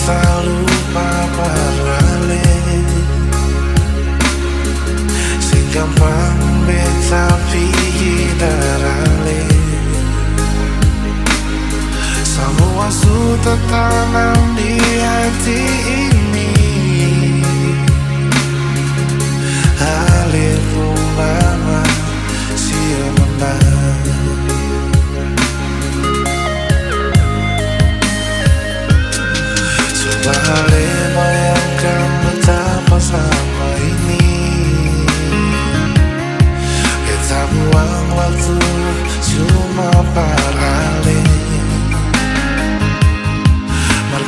tak lupa beralih, sing gampang beta pergi beralih. Semua sudah tertanam di hati ini, alih lama sia menang. Coba alih bayangkan betapa selama ini kita buang waktu cuma beralih.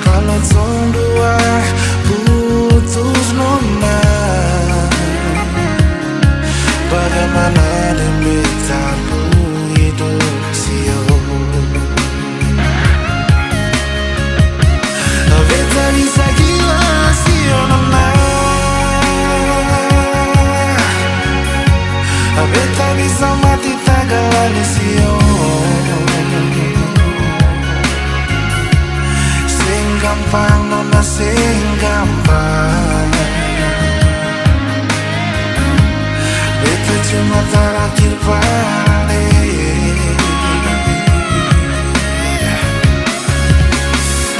Kalau tong dua putus nona, bagaimana demi tabu hidup sio. Beta bisa gila sio nona, beta bisa mati tagalali sio. Gampang nona, sing gampang. Beta cuma terakhir balik.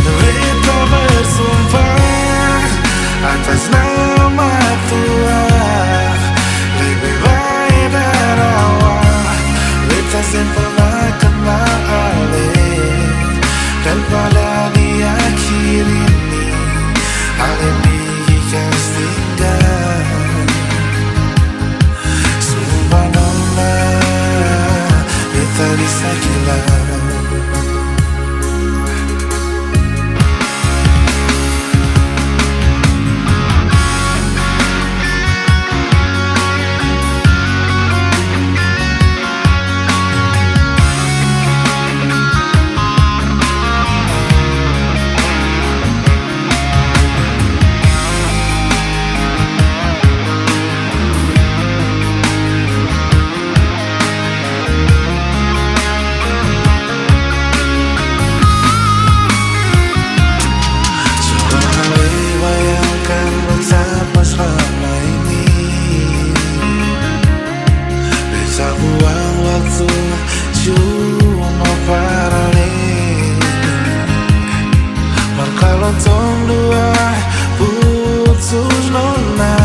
Beta bersumpah atas nama Tuhan, lebih baik berawal. Beta sempurna kenal alih daripada di akhir ini, alih bikas tinggal. Sumpah nona, beta bisa gila. Buang waktu cuma beralih. Kalau tong dua putus nona,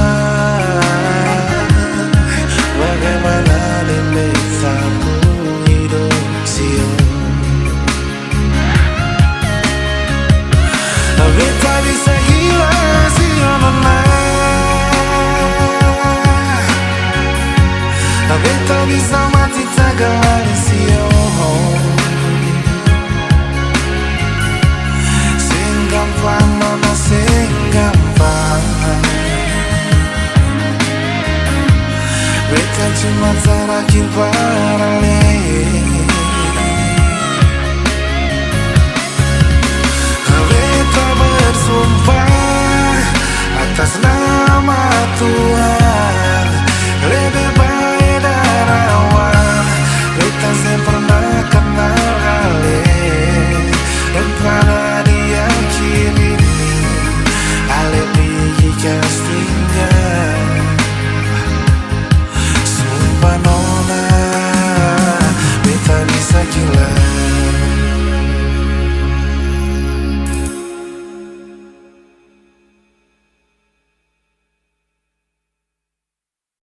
bagaimana demi tabu hidup sio. Beta bisa gila sio nona, beta bisa mati tagalali sio. Sing gampang nona, sing gampang. Beta cuma terakhir beralih. Beta bersumpah atas nama Tuhan, lebih baik awal. Beta sempurna kenal alih daripada di akhir ini, alih bikas tinggal.